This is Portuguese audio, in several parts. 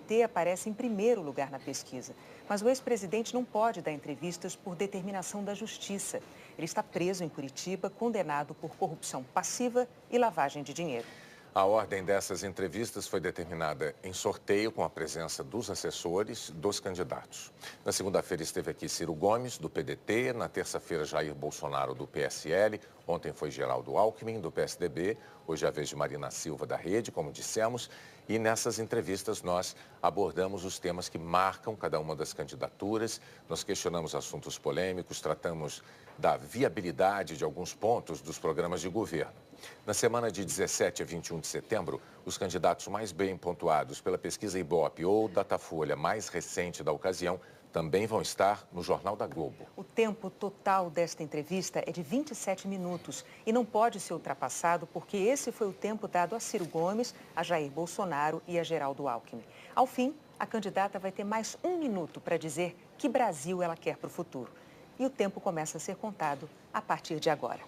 PDT aparece em primeiro lugar na pesquisa. Mas o ex-presidente não pode dar entrevistas por determinação da Justiça. Ele está preso em Curitiba, condenado por corrupção passiva e lavagem de dinheiro. A ordem dessas entrevistas foi determinada em sorteio com a presença dos assessores dos candidatos. Na segunda-feira esteve aqui Ciro Gomes, do PDT, na terça-feira Jair Bolsonaro, do PSL, ontem foi Geraldo Alckmin, do PSDB, hoje é a vez de Marina Silva, da Rede, como dissemos, e nessas entrevistas nós abordamos os temas que marcam cada uma das candidaturas, nós questionamos assuntos polêmicos, tratamos da viabilidade de alguns pontos dos programas de governo. Na semana de 17 a 21 de setembro, os candidatos mais bem pontuados pela pesquisa Ibope ou Datafolha mais recente da ocasião também vão estar no Jornal da Globo. O tempo total desta entrevista é de 27 minutos e não pode ser ultrapassado porque esse foi o tempo dado a Ciro Gomes, a Jair Bolsonaro e a Geraldo Alckmin. Ao fim, a candidata vai ter mais 1 minuto para dizer que Brasil ela quer para o futuro. E o tempo começa a ser contado a partir de agora.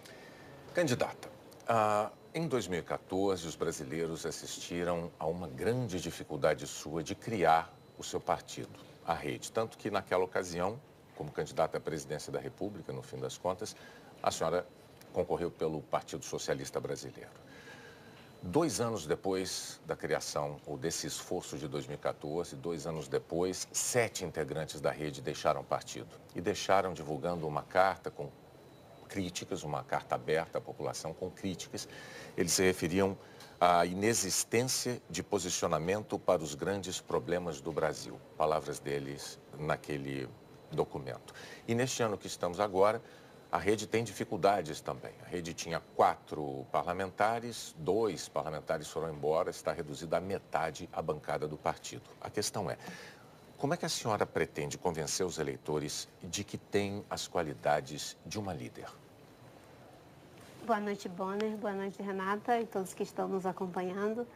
Candidata. Em 2014, os brasileiros assistiram a uma grande dificuldade sua de criar o seu partido, a Rede. Tanto que, naquela ocasião, como candidata à presidência da República, no fim das contas, a senhora concorreu pelo Partido Socialista Brasileiro. 2 anos depois da criação, ou desse esforço de 2014, 2 anos depois, 7 integrantes da Rede deixaram o partido. E deixaram divulgando uma carta com críticas, uma carta aberta à população com críticas. Eles se referiam à inexistência de posicionamento para os grandes problemas do Brasil. Palavras deles naquele documento. E neste ano que estamos agora, a Rede tem dificuldades também. A Rede tinha 4 parlamentares, 2 parlamentares foram embora, está reduzida à metade a bancada do partido. A questão é, como é que a senhora pretende convencer os eleitores de que tem as qualidades de uma líder? Boa noite, Bonner. Boa noite, Renata e todos que estão nos acompanhando.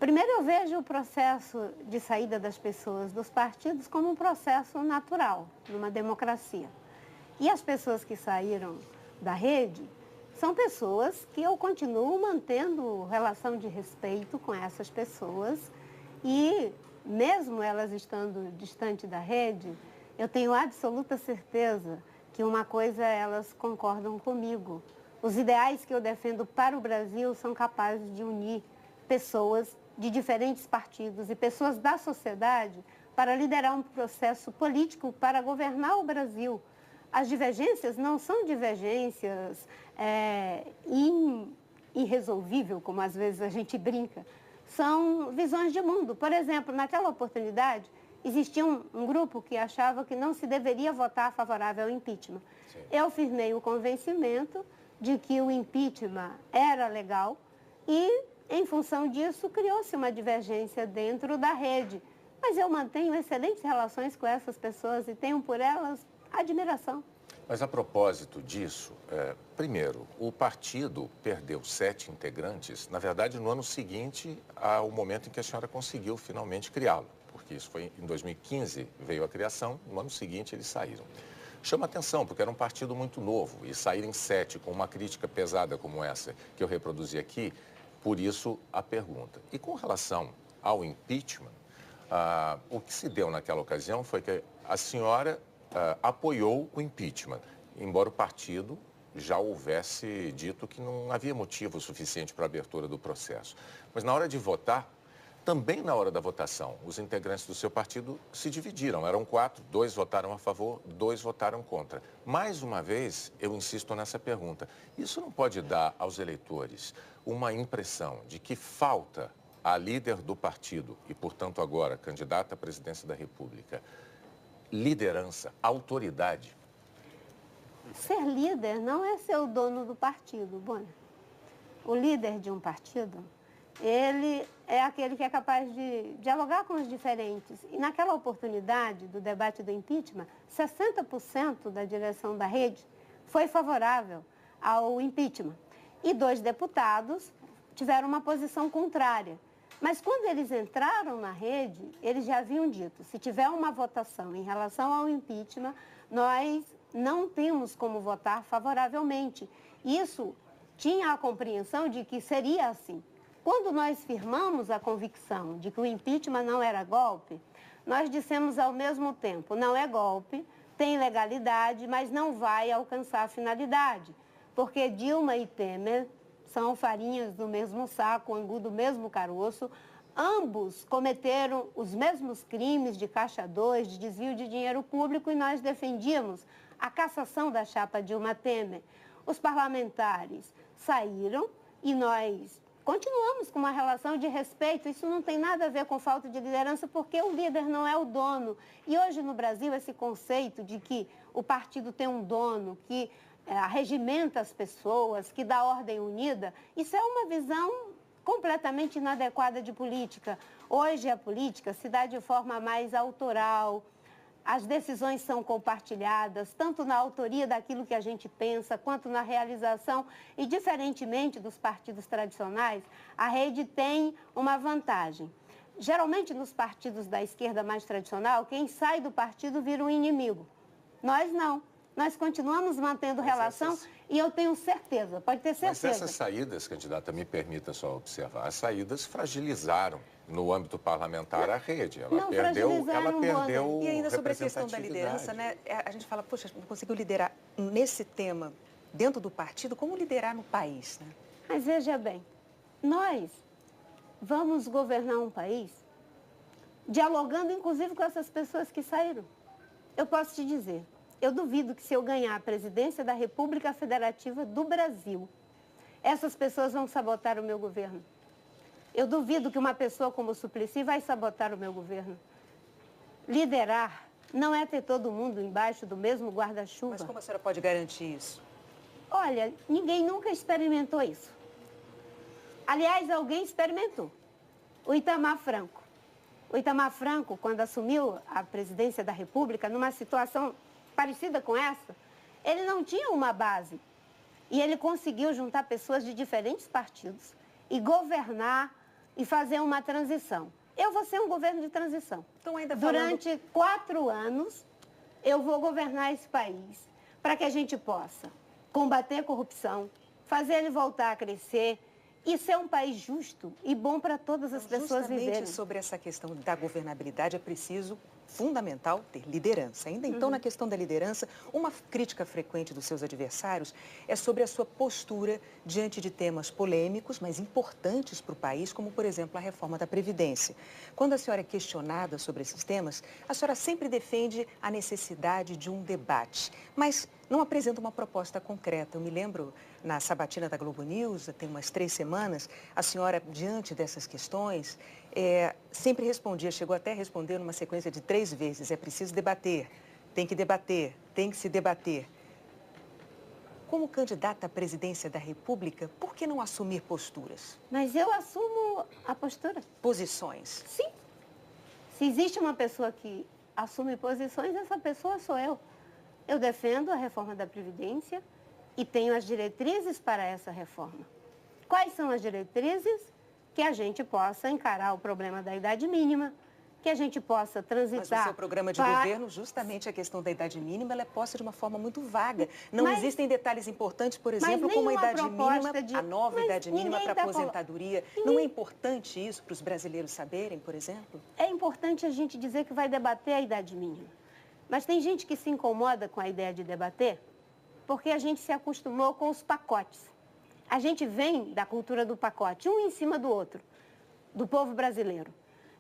Primeiro, eu vejo o processo de saída das pessoas dos partidos como um processo natural, numa democracia. E as pessoas que saíram da Rede são pessoas que eu continuo mantendo relação de respeito com essas pessoas e mesmo elas estando distante da Rede, eu tenho absoluta certeza que uma coisa elas concordam comigo. Os ideais que eu defendo para o Brasil são capazes de unir pessoas de diferentes partidos e pessoas da sociedade para liderar um processo político para governar o Brasil. As divergências não são divergências irresolvíveis, como às vezes a gente brinca. São visões de mundo. Por exemplo, naquela oportunidade, existia um grupo que achava que não se deveria votar favorável ao impeachment. Sim. Eu firmei o convencimento de que o impeachment era legal e, em função disso, criou-se uma divergência dentro da Rede. Mas eu mantenho excelentes relações com essas pessoas e tenho por elas admiração. Mas a propósito disso, primeiro, o partido perdeu 7 integrantes, na verdade, no ano seguinte ao momento em que a senhora conseguiu finalmente criá-lo, porque isso foi em 2015, veio a criação, no ano seguinte eles saíram. Chama atenção, porque era um partido muito novo, e saírem 7 com uma crítica pesada como essa que eu reproduzi aqui, por isso a pergunta. E com relação ao impeachment, o que se deu naquela ocasião foi que a senhora apoiou o impeachment, embora o partido já houvesse dito que não havia motivo suficiente para a abertura do processo. Mas na hora de votar, também na hora da votação, os integrantes do seu partido se dividiram. Eram 4, 2 votaram a favor, 2 votaram contra. Mais uma vez, eu insisto nessa pergunta. Isso não pode dar aos eleitores uma impressão de que falta à líder do partido e, portanto, agora candidata à presidência da República, liderança, autoridade? Ser líder não é ser o dono do partido, Bonner. O líder de um partido, ele é aquele que é capaz de dialogar com os diferentes. E naquela oportunidade do debate do impeachment, 60% da direção da Rede foi favorável ao impeachment. E 2 deputados tiveram uma posição contrária. Mas quando eles entraram na Rede, eles já haviam dito, se tiver uma votação em relação ao impeachment, nós não temos como votar favoravelmente. Isso tinha a compreensão de que seria assim. Quando nós firmamos a convicção de que o impeachment não era golpe, nós dissemos ao mesmo tempo, não é golpe, tem legalidade, mas não vai alcançar a finalidade, porque Dilma e Temer são farinhas do mesmo saco, angu do mesmo caroço, ambos cometeram os mesmos crimes de caixa 2, de desvio de dinheiro público, e nós defendíamos a cassação da chapa Dilma Temer. Os parlamentares saíram e nós continuamos com uma relação de respeito. Isso não tem nada a ver com falta de liderança, porque o líder não é o dono. E hoje no Brasil, esse conceito de que o partido tem um dono, que arregimenta as pessoas, que dá ordem unida, isso é uma visão completamente inadequada de política. Hoje a política se dá de forma mais autoral, as decisões são compartilhadas, tanto na autoria daquilo que a gente pensa, quanto na realização. E, diferentemente dos partidos tradicionais, a rede tem uma vantagem. Geralmente, nos partidos da esquerda mais tradicional, quem sai do partido vira um inimigo. Nós não. Nós continuamos mantendo relação e eu tenho certeza, pode ter certeza. Mas essas saídas, candidata, me permita só observar, as saídas fragilizaram no âmbito parlamentar a rede. Ela perdeu E ainda sobre a questão da liderança, né? A gente fala, poxa, não conseguiu liderar nesse tema dentro do partido, como liderar no país, né? Mas veja bem, nós vamos governar um país dialogando inclusive com essas pessoas que saíram. Eu posso te dizer, eu duvido que se eu ganhar a presidência da República Federativa do Brasil, essas pessoas vão sabotar o meu governo. Eu duvido que uma pessoa como o Suplicy vai sabotar o meu governo. Liderar não é ter todo mundo embaixo do mesmo guarda-chuva. Mas como a senhora pode garantir isso? Olha, ninguém nunca experimentou isso. Aliás, alguém experimentou. O Itamar Franco. O Itamar Franco, quando assumiu a presidência da República, numa situação parecida com essa, ele não tinha uma base. E ele conseguiu juntar pessoas de diferentes partidos e governar e fazer uma transição. Eu vou ser um governo de transição. Então, ainda Durante 4 anos, eu vou governar esse país para que a gente possa combater a corrupção, fazer ele voltar a crescer e ser um país justo e bom para todas as pessoas viverem. Justamente sobre essa questão da governabilidade é preciso, fundamental, ter liderança. Ainda então, na questão da liderança, uma crítica frequente dos seus adversários é sobre a sua postura diante de temas polêmicos, mas importantes para o país, como, por exemplo, a reforma da Previdência. Quando a senhora é questionada sobre esses temas, a senhora sempre defende a necessidade de um debate, mas não apresenta uma proposta concreta. Eu me lembro, na sabatina da Globo News, tem umas 3 semanas, a senhora, diante dessas questões, sempre respondia, chegou até a responder numa sequência de 3 vezes, é preciso debater, tem que se debater. Como candidata à presidência da República, por que não assumir posturas? Mas eu assumo a postura. Posições? Sim. Se existe uma pessoa que assume posições, essa pessoa sou eu. Eu defendo a reforma da Previdência e tenho as diretrizes para essa reforma. Quais são as diretrizes? Que a gente possa encarar o problema da idade mínima, que a gente possa transitar... Mas o seu programa de governo, justamente a questão da idade mínima, ela é posta de uma forma muito vaga. Não existem detalhes importantes, por exemplo, como a idade mínima, a nova idade mínima para a aposentadoria. Não é importante isso para os brasileiros saberem, por exemplo? É importante a gente dizer que vai debater a idade mínima. Mas tem gente que se incomoda com a ideia de debater porque a gente se acostumou com os pacotes. A gente vem da cultura do pacote, um em cima do outro, do povo brasileiro.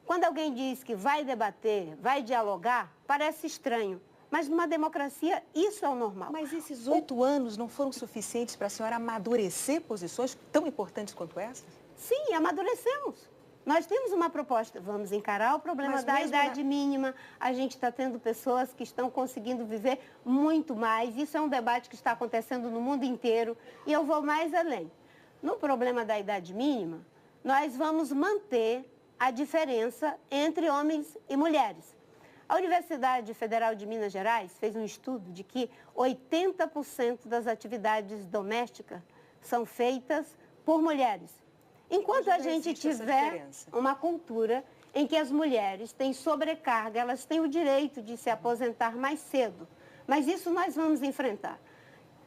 Quando alguém diz que vai debater, vai dialogar, parece estranho. Mas numa democracia, isso é o normal. Mas esses 8 anos não foram suficientes para a senhora amadurecer posições tão importantes quanto essas? Sim, amadurecemos. Nós temos uma proposta, vamos encarar o problema da idade mínima, a gente está tendo pessoas que estão conseguindo viver muito mais, isso é um debate que está acontecendo no mundo inteiro e eu vou mais além. No problema da idade mínima, nós vamos manter a diferença entre homens e mulheres. A Universidade Federal de Minas Gerais fez um estudo de que 80% das atividades domésticas são feitas por mulheres. Enquanto a gente tiver uma cultura em que as mulheres têm sobrecarga, elas têm o direito de se aposentar mais cedo. Mas isso nós vamos enfrentar.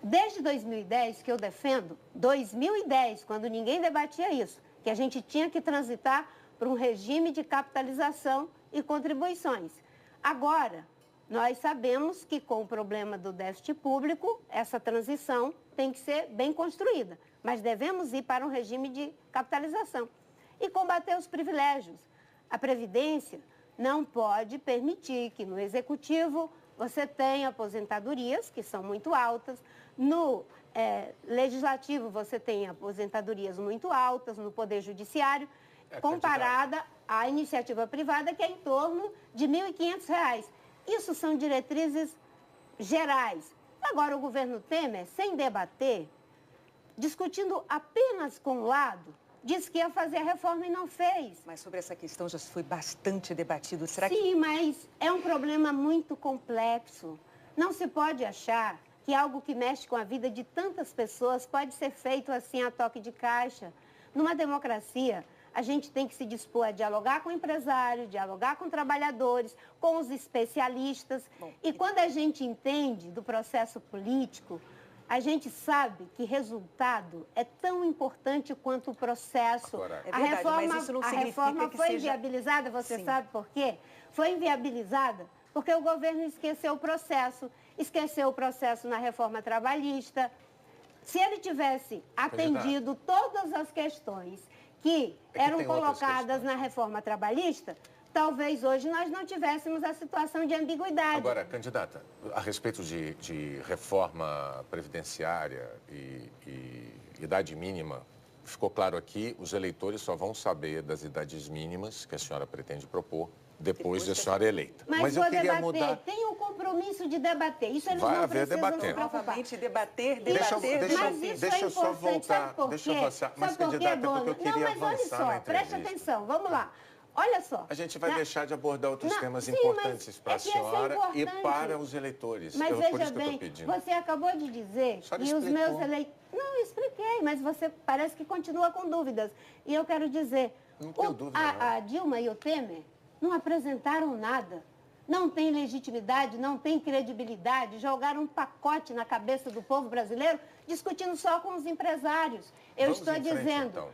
Desde 2010, que eu defendo, 2010, quando ninguém debatia isso, que a gente tinha que transitar para um regime de capitalização e contribuições. Agora, nós sabemos que com o problema do déficit público, essa transição tem que ser bem construída, mas devemos ir para um regime de capitalização e combater os privilégios. A Previdência não pode permitir que no Executivo você tenha aposentadorias, que são muito altas, no Legislativo você tem aposentadorias muito altas, no Poder Judiciário, comparada à iniciativa privada, que é em torno de R$ 1.500. Isso são diretrizes gerais. Agora, o governo Temer, sem debater, discutindo apenas com um lado, disse que ia fazer a reforma e não fez. Mas sobre essa questão já foi bastante debatido. Será que... Sim, mas é um problema muito complexo. Não se pode achar que algo que mexe com a vida de tantas pessoas pode ser feito assim a toque de caixa. Numa democracia, a gente tem que se dispor a dialogar com o empresário, dialogar com trabalhadores, com os especialistas. E quando a gente entende do processo político, a gente sabe que resultado é tão importante quanto o processo. Agora, é verdade, a reforma foi inviabilizada, você sabe por quê? Foi inviabilizada porque o governo esqueceu o processo na reforma trabalhista. Se ele tivesse atendido todas as questões que eram colocadas na reforma trabalhista, talvez hoje nós não tivéssemos a situação de ambiguidade. Agora, candidata, a respeito de reforma previdenciária e idade mínima, ficou claro aqui, os eleitores só vão saber das idades mínimas que a senhora pretende propor depois de a senhora eleita. Mas eu queria mudar. Tem um compromisso de debater. Isso eles vai não haver precisam debater. se preocupar. Novamente, debater. Deixa eu só voltar. Deixa eu avançar. Mas, candidata, porque eu queria avançar na entrevista. Preste atenção, vamos lá. Olha só. A gente vai deixar de abordar outros temas importantes para a senhora e para os eleitores. Mas veja bem, você acabou de dizer que os meus eleitores... Não, eu expliquei, mas você parece que continua com dúvidas. E eu quero dizer, não tenho dúvida, a Dilma e o Temer não apresentaram nada. Não tem legitimidade, não tem credibilidade, jogaram um pacote na cabeça do povo brasileiro, discutindo só com os empresários. Eu estou dizendo, então.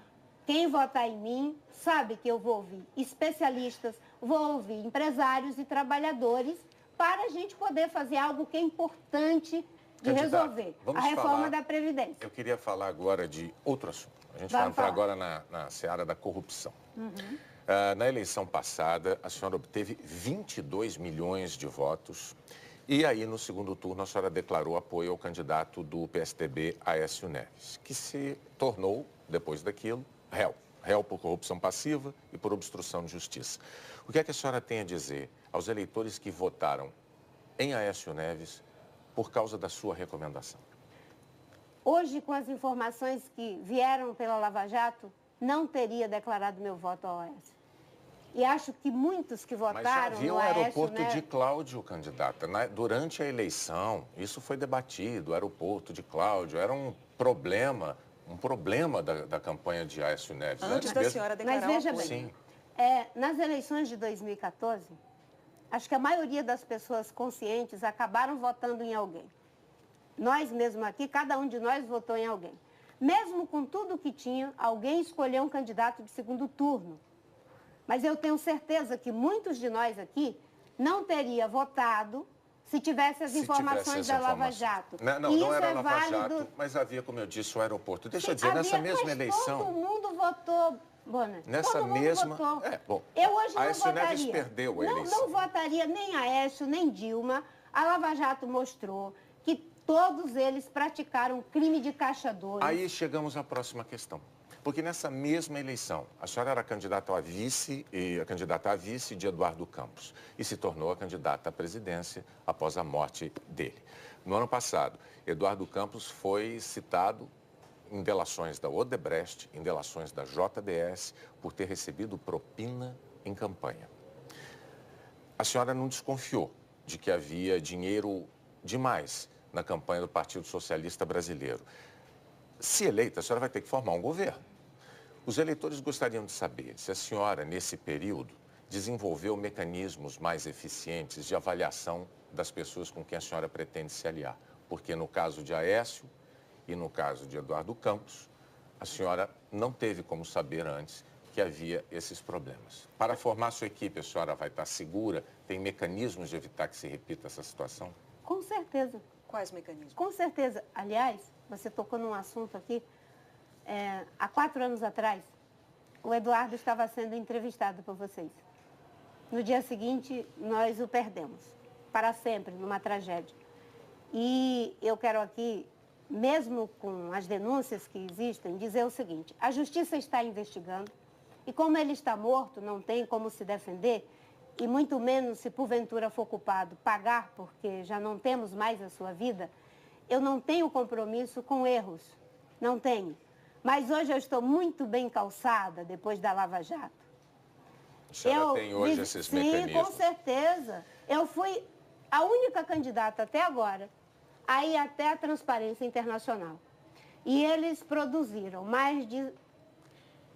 Quem votar em mim sabe que eu vou ouvir especialistas, vou ouvir empresários e trabalhadores para a gente poder fazer algo que é importante de resolver, a reforma da Previdência. Eu queria falar agora de outro assunto. A gente vai entrar agora na seara da corrupção. Na eleição passada, a senhora obteve 22 milhões de votos e aí, no segundo turno, a senhora declarou apoio ao candidato do PSDB, Aécio Neves, que se tornou, depois daquilo, réu por corrupção passiva e por obstrução de justiça. O que é que a senhora tem a dizer aos eleitores que votaram em Aécio Neves por causa da sua recomendação? Hoje, com as informações que vieram pela Lava Jato, não teria declarado meu voto ao Aécio. E acho que muitos que votaram no Aécio... Mas já havia o aeroporto de Cláudio, candidata. Durante a eleição, isso foi debatido, o aeroporto de Cláudio era um problema da campanha de Aécio Neves. Antes da senhora declarar o apoio. Mas veja bem, nas eleições de 2014, acho que a maioria das pessoas conscientes acabaram votando em alguém. Nós mesmo aqui, cada um de nós votou em alguém. Mesmo com tudo que tinha, alguém escolheu um candidato de segundo turno. Mas eu tenho certeza que muitos de nós aqui não teria votado se tivesse as informações da Lava Jato. Não era Lava Jato, mas havia, como eu disse, o aeroporto. Deixa eu dizer, nessa mesma eleição... Todo mundo votou, Bonner. Nessa mesma... Eu hoje não Aécio votaria. Neves perdeu a eleição. Não votaria nem Aécio, nem Dilma. A Lava Jato mostrou que todos eles praticaram crime de caixa 2. Aí chegamos à próxima questão. Porque nessa mesma eleição, a senhora era candidata a vice de Eduardo Campos e se tornou a candidata à presidência após a morte dele. No ano passado, Eduardo Campos foi citado em delações da Odebrecht, em delações da JBS, por ter recebido propina em campanha. A senhora não desconfiou de que havia dinheiro demais na campanha do Partido Socialista Brasileiro. Se eleita, a senhora vai ter que formar um governo. Os eleitores gostariam de saber se a senhora, nesse período, desenvolveu mecanismos mais eficientes de avaliação das pessoas com quem a senhora pretende se aliar. Porque no caso de Aécio e no caso de Eduardo Campos, a senhora não teve como saber antes que havia esses problemas. Para formar sua equipe, a senhora vai estar segura? Tem mecanismos de evitar que se repita essa situação? Com certeza. Quais mecanismos? Com certeza. Aliás, você tocou num assunto aqui. Há 4 anos atrás, o Eduardo estava sendo entrevistado por vocês. No dia seguinte, nós o perdemos. Para sempre, numa tragédia. E eu quero aqui, mesmo com as denúncias que existem, dizer o seguinte: a justiça está investigando e como ele está morto, não tem como se defender e muito menos, se porventura for culpado, pagar porque já não temos mais a sua vida. Eu não tenho compromisso com erros, não tenho. Mas hoje eu estou muito bem calçada depois da Lava Jato. A senhora tem hoje esses mecanismos? Sim, com certeza. Eu fui a única candidata até agora a ir até a Transparência Internacional. E eles produziram mais de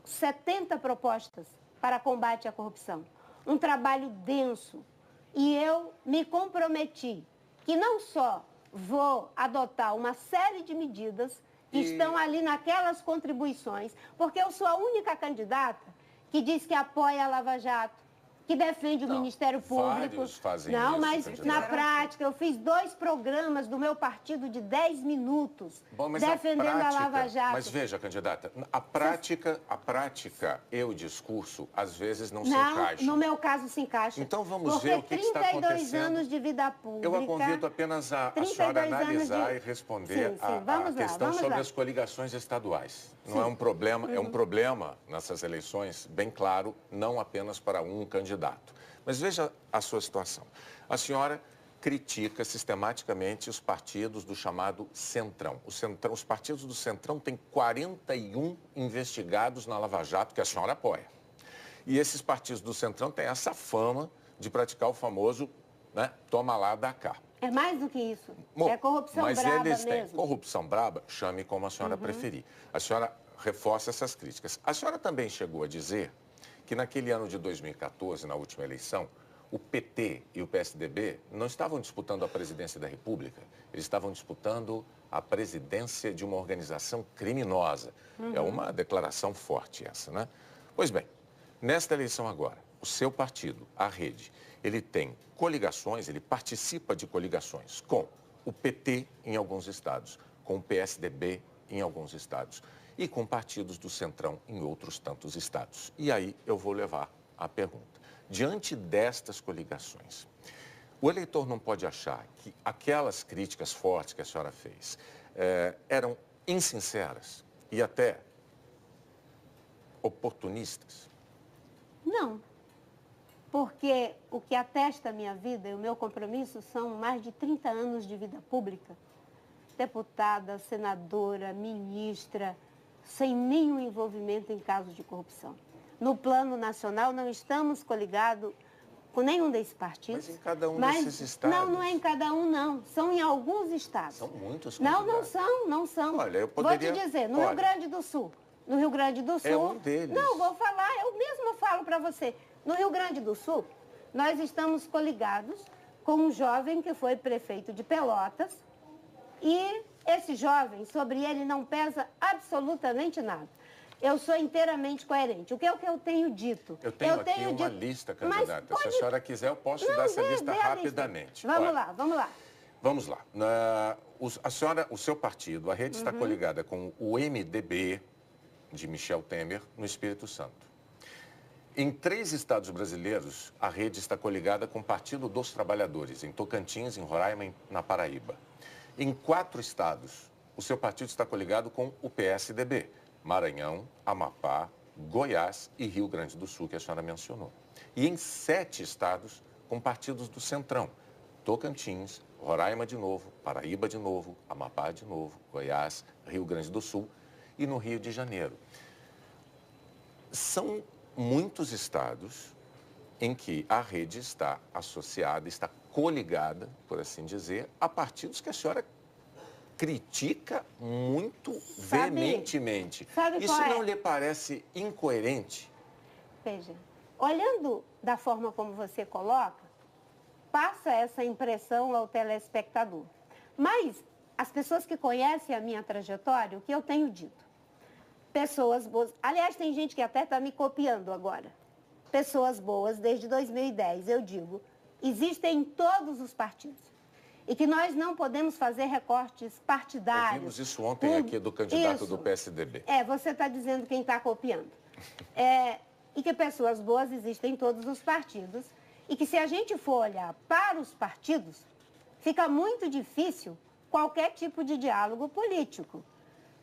70 propostas para combate à corrupção. Um trabalho denso. E eu me comprometi que não só vou adotar uma série de medidas que estão ali naquelas contribuições, porque eu sou a única candidata que diz que apoia a Lava Jato, que defende o Ministério Público. Vários fazem não, isso, mas candidata. na prática eu fiz 2 programas do meu partido de 10 minutos Bom, defendendo a Lava Jato. Mas veja, candidata, a prática e o discurso às vezes não se Não, encaixam. no meu caso se encaixa. Então vamos ver o que está acontecendo. Porque 32 anos de vida pública. Eu a convido apenas a senhora analisar e responder a questão sobre as coligações estaduais. Não é um problema, é um problema nessas eleições, bem claro, não apenas para um candidato. Mas veja a sua situação. A senhora critica sistematicamente os partidos do chamado Centrão. Os partidos do Centrão têm 41 investigados na Lava Jato que a senhora apoia. E esses partidos do Centrão têm essa fama de praticar o famoso, né, toma lá, dá cá. É mais do que isso. Bom, é corrupção mas braba eles têm mesmo. corrupção braba, chame como a senhora preferir. A senhora reforça essas críticas. A senhora também chegou a dizer que naquele ano de 2014, na última eleição, o PT e o PSDB não estavam disputando a presidência da República, eles estavam disputando a presidência de uma organização criminosa. É uma declaração forte essa, né? Pois bem, nesta eleição agora, o seu partido, a Rede, ele tem coligações, ele participa de coligações com o PT em alguns estados, com o PSDB em alguns estados e com partidos do Centrão em outros tantos estados. E aí eu vou levar a pergunta. Diante destas coligações, o eleitor não pode achar que aquelas críticas fortes que a senhora fez eram insinceras e até oportunistas? Não. Porque o que atesta a minha vida e o meu compromisso são mais de 30 anos de vida pública. Deputada, senadora, ministra, sem nenhum envolvimento em casos de corrupção. No plano nacional, não estamos coligados com nenhum desses partidos. Mas em cada um desses estados? Não, não é em cada um, não. São em alguns estados. São muitos candidatos. candidatos. Não são. Olha, eu poderia... Vou te dizer, no Rio Grande do Sul. No Rio Grande do Sul... É um deles. Não, vou falar, eu mesma falo para você. No Rio Grande do Sul, nós estamos coligados com um jovem que foi prefeito de Pelotas e esse jovem, sobre ele não pesa absolutamente nada. Eu sou inteiramente coerente. O que é o que eu tenho dito? Eu tenho aqui uma lista, candidata. Pode... Se a senhora quiser, eu posso dar essa lista rapidamente. Vamos lá, vamos lá. Vamos lá. A senhora, o seu partido, a Rede está coligada com o MDB de Michel Temer no Espírito Santo. Em 3 estados brasileiros, a Rede está coligada com o Partido dos Trabalhadores, em Tocantins, em Roraima e na Paraíba. Em 4 estados, o seu partido está coligado com o PSDB, Maranhão, Amapá, Goiás e Rio Grande do Sul, que a senhora mencionou. E em 7 estados, com partidos do Centrão, Tocantins, Roraima de novo, Paraíba de novo, Amapá de novo, Goiás, Rio Grande do Sul e no Rio de Janeiro. São muitos estados em que a Rede está associada, está coligada, por assim dizer, a partidos que a senhora critica muito veementemente. Isso não lhe parece incoerente? Veja, olhando da forma como você coloca, passa essa impressão ao telespectador. Mas as pessoas que conhecem a minha trajetória, o que eu tenho dito? Pessoas boas. Aliás, tem gente que até está me copiando agora. Pessoas boas, desde 2010, eu digo, existem em todos os partidos. E que nós não podemos fazer recortes partidários. Ouvimos isso ontem aqui do candidato do PSDB. Você está dizendo quem está copiando. E que pessoas boas existem em todos os partidos. E que se a gente for olhar para os partidos, fica muito difícil qualquer tipo de diálogo político.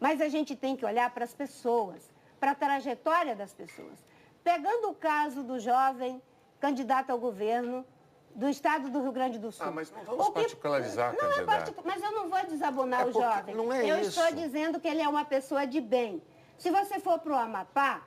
Mas a gente tem que olhar para as pessoas, para a trajetória das pessoas. Pegando o caso do jovem candidato ao governo do estado do Rio Grande do Sul. Mas não vamos particularizar, candidato. Mas eu não vou desabonar o jovem. Não é eu isso. estou dizendo que ele é uma pessoa de bem. Se você for para o Amapá,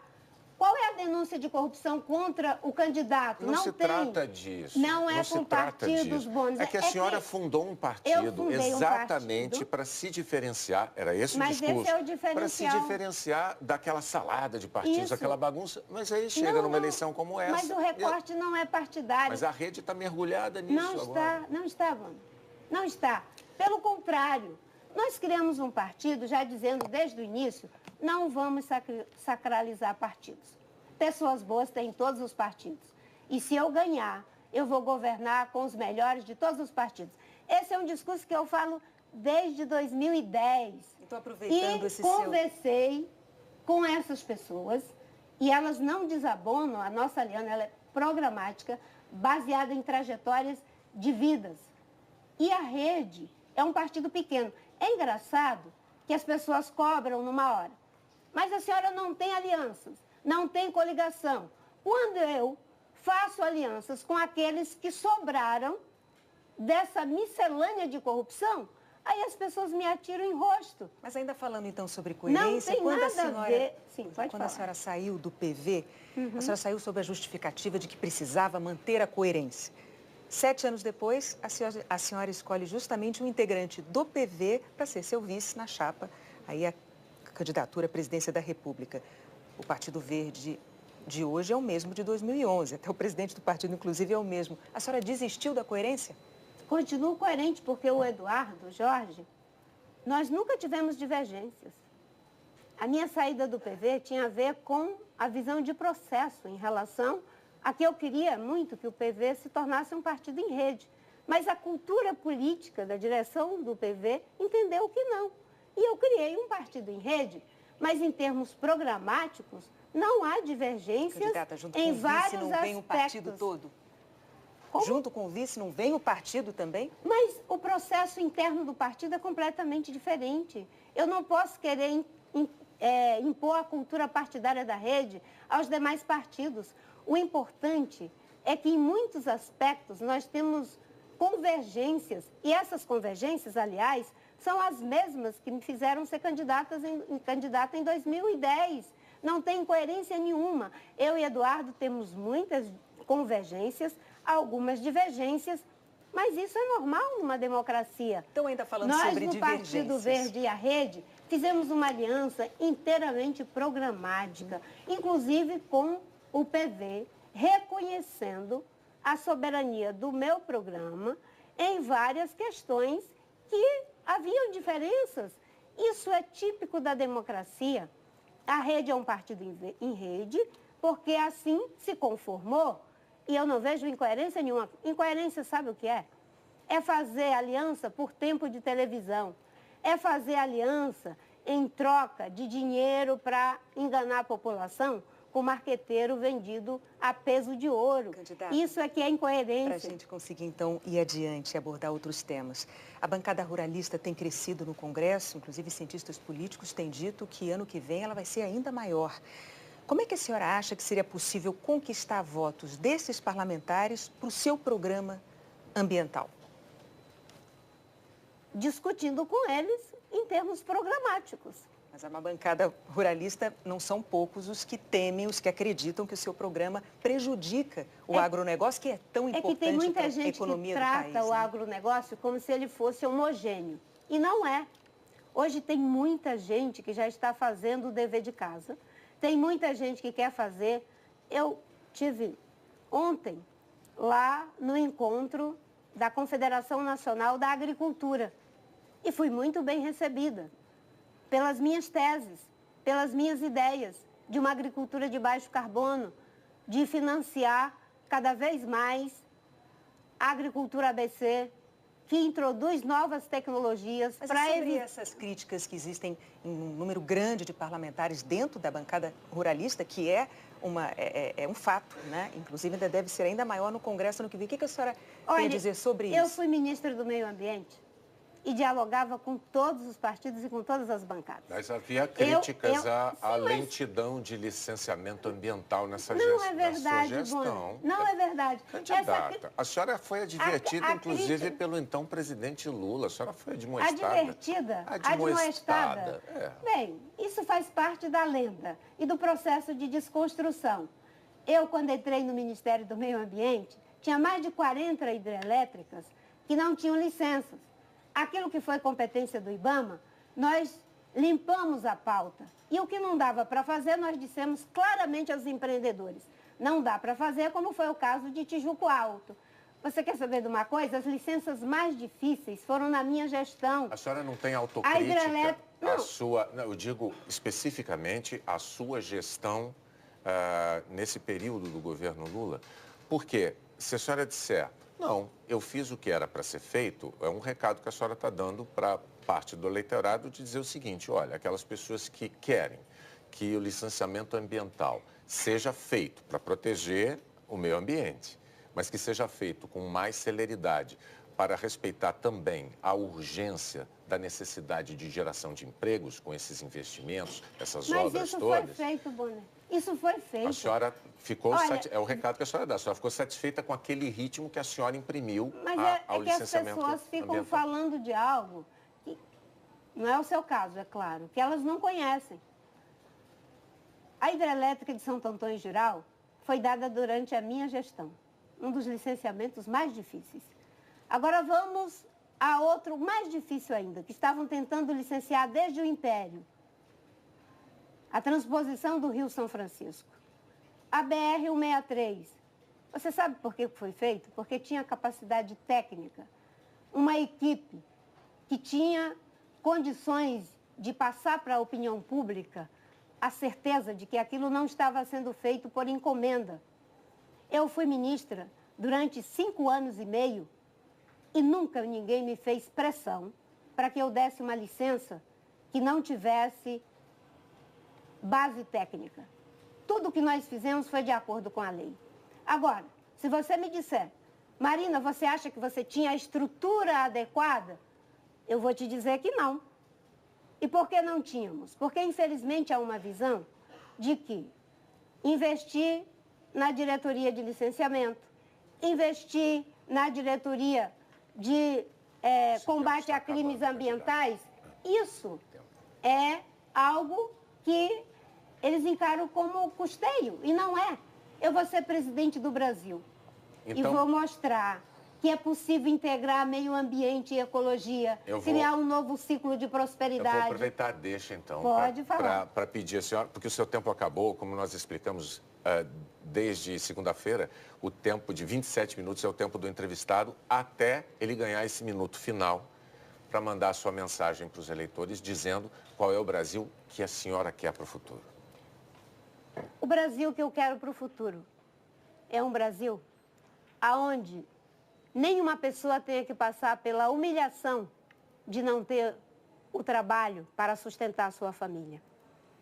qual é a denúncia de corrupção contra o candidato? Não se trata disso. Não é com partidos bons. É que a senhora fundou um partido exatamente para se diferenciar, era esse o discurso. Mas esse é o diferencial. Para se diferenciar daquela salada de partidos, aquela bagunça. Mas aí chega numa eleição como essa. Mas o recorte não é partidário. Mas a rede está mergulhada nisso agora. Não está, Wanda. Não está. Pelo contrário, nós criamos um partido já dizendo desde o início, não vamos sacralizar partidos. Pessoas boas tem em todos os partidos. E se eu ganhar, eu vou governar com os melhores de todos os partidos. Esse é um discurso que eu falo desde 2010. Então, aproveitando esse conversei com essas pessoas e elas não desabonam. A nossa aliança ela é programática, baseada em trajetórias de vidas. E a rede é um partido pequeno. É engraçado que as pessoas cobram numa hora. Mas a senhora não tem alianças, não tem coligação. Quando eu faço alianças com aqueles que sobraram dessa miscelânea de corrupção, aí as pessoas me atiram em rosto. Mas ainda falando então sobre coerência, não tem nada a ver. Sim, pode quando falar. A senhora saiu do PV, a senhora saiu sob a justificativa de que precisava manter a coerência. 7 anos depois, a senhora escolhe justamente um integrante do PV para ser seu vice na chapa, aí a candidatura à presidência da República. O Partido Verde de hoje é o mesmo de 2011, até o presidente do partido, inclusive, é o mesmo. A senhora desistiu da coerência? Continuo coerente, porque o Eduardo, Jorge, nós nunca tivemos divergências. A minha saída do PV tinha a ver com a visão de processo em relação a que eu queria muito que o PV se tornasse um partido em rede. Mas a cultura política da direção do PV entendeu que não. E eu criei um partido em rede, mas em termos programáticos, não há divergências. Candidata, junto em com o vários vice não vem o partido todo? Como? Junto com o vice não vem o partido também? Mas o processo interno do partido é completamente diferente. Eu não posso querer impor a cultura partidária da rede aos demais partidos. O importante é que, em muitos aspectos, nós temos convergências. E essas convergências, aliás, são as mesmas que me fizeram ser candidata em 2010. Não tem incoerência nenhuma. Eu e Eduardo temos muitas convergências, algumas divergências, mas isso é normal numa democracia. Então, ainda falando sobre divergências. Nós, no Partido Verde e a Rede, fizemos uma aliança inteiramente programática, inclusive com o PV, reconhecendo a soberania do meu programa em várias questões que haviam diferenças. Isso é típico da democracia. A Rede é um partido em rede, porque assim se conformou, e eu não vejo incoerência nenhuma. Incoerência, sabe o que é? É fazer aliança por tempo de televisão. É fazer aliança em troca de dinheiro para enganar a população com marqueteiro vendido a peso de ouro. Candidata, isso é que é incoerência. Para a gente conseguir, então, ir adiante e abordar outros temas. A bancada ruralista tem crescido no Congresso, inclusive cientistas políticos têm dito que ano que vem ela vai ser ainda maior. Como é que a senhora acha que seria possível conquistar votos desses parlamentares para o seu programa ambiental? Discutindo com eles em termos programáticos. Mas a bancada ruralista não são poucos os que temem, os que acreditam que o seu programa prejudica o agronegócio, que é tão importante para a economia do país. É que tem muita gente que trata o agronegócio como se ele fosse homogêneo. E não é. Hoje tem muita gente que já está fazendo o dever de casa. Tem muita gente que quer fazer. Eu tive ontem lá no encontro da Confederação Nacional da Agricultura e fui muito bem recebida pelas minhas teses. pelas minhas ideias de uma agricultura de baixo carbono, de financiar cada vez mais a agricultura ABC, que introduz novas tecnologias para sobre essas críticas que existem em um número grande de parlamentares dentro da bancada ruralista, que é um fato, né? Inclusive ainda deve ser ainda maior no Congresso no que vem. O que a senhora tem a dizer sobre isso? Eu fui ministra do Meio Ambiente e dialogava com todos os partidos e com todas as bancadas. Mas havia críticas à lentidão de licenciamento ambiental nessa gestão. Não é verdade, Bonner. Não é verdade. Candidata, a senhora foi advertida, inclusive, pelo então presidente Lula. A senhora foi admoestada. Advertida? Admoestada. É. Bem, isso faz parte da lenda e do processo de desconstrução. Eu, quando entrei no Ministério do Meio Ambiente, tinha mais de 40 hidrelétricas que não tinham licenças. Aquilo que foi competência do IBAMA, nós limpamos a pauta. E o que não dava para fazer, nós dissemos claramente aos empreendedores. Não dá para fazer, como foi o caso de Tijuco Alto. Você quer saber de uma coisa? As licenças mais difíceis foram na minha gestão. A senhora não tem autocrítica? Eu digo especificamente a sua gestão nesse período do governo Lula. Porque se a senhora disser... Não, eu fiz o que era para ser feito, é um recado que a senhora está dando para parte do eleitorado de dizer o seguinte, olha, aquelas pessoas que querem que o licenciamento ambiental seja feito para proteger o meio ambiente, mas que seja feito com mais celeridade para respeitar também a urgência da necessidade de geração de empregos com esses investimentos, essas obras todas. Mas isso foi feito, Bonner. Isso foi feito. A senhora ficou é o recado que a senhora dá. A senhora ficou satisfeita com aquele ritmo que a senhora imprimiu ao licenciamento ambiental. As pessoas ficam falando de algo que não é o seu caso, é claro, que elas não conhecem. A hidrelétrica de Santo Antônio Geral foi dada durante a minha gestão. Um dos licenciamentos mais difíceis. Agora vamos a outro mais difícil ainda, que estavam tentando licenciar desde o Império. A transposição do Rio São Francisco. A BR-163. Você sabe por que foi feito? Porque tinha capacidade técnica. Uma equipe que tinha condições de passar para a opinião pública a certeza de que aquilo não estava sendo feito por encomenda. Eu fui ministra durante 5 anos e meio e nunca ninguém me fez pressão para que eu desse uma licença que não tivesse base técnica. Tudo que nós fizemos foi de acordo com a lei. Agora, se você me disser, Marina, você acha que você tinha a estrutura adequada? Eu vou te dizer que não. E por que não tínhamos? Porque, infelizmente, há uma visão de que investir na diretoria de licenciamento, investir na diretoria de combate a crimes ambientais, isso é algo que eles encaram como custeio, e não é. Eu vou ser presidente do Brasil e vou mostrar que é possível integrar meio ambiente e ecologia, criar um novo ciclo de prosperidade. Eu vou aproveitar, deixa então, para pedir a senhora, porque o seu tempo acabou, como nós explicamos desde segunda-feira, o tempo de 27 minutos é o tempo do entrevistado até ele ganhar esse minuto final para mandar a sua mensagem para os eleitores dizendo qual é o Brasil que a senhora quer para o futuro. O Brasil que eu quero para o futuro é um Brasil onde nenhuma pessoa tenha que passar pela humilhação de não ter o trabalho para sustentar a sua família.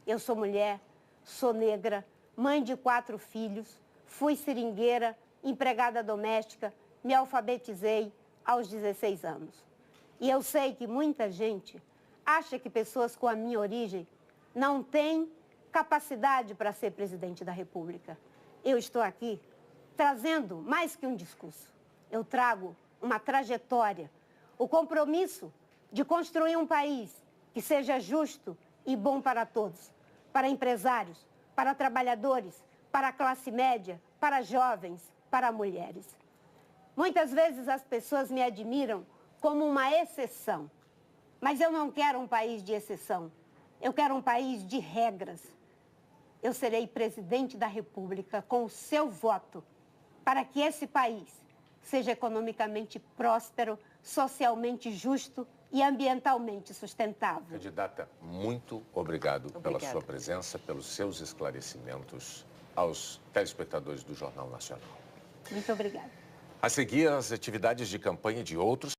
Eu sou mulher, sou negra, mãe de 4 filhos, fui seringueira, empregada doméstica, me alfabetizei aos 16 anos. E eu sei que muita gente acha que pessoas com a minha origem não têm capacidade para ser presidente da República. Eu estou aqui trazendo mais que um discurso. Eu trago uma trajetória, o compromisso de construir um país que seja justo e bom para todos, para empresários, para trabalhadores, para a classe média, para jovens, para mulheres. Muitas vezes as pessoas me admiram como uma exceção, mas eu não quero um país de exceção. Eu quero um país de regras. Eu serei presidente da República com o seu voto para que esse país seja economicamente próspero, socialmente justo e ambientalmente sustentável. Candidata, muito obrigado pela sua presença, pelos seus esclarecimentos aos telespectadores do Jornal Nacional. Muito obrigada. A seguir, as atividades de campanha de outros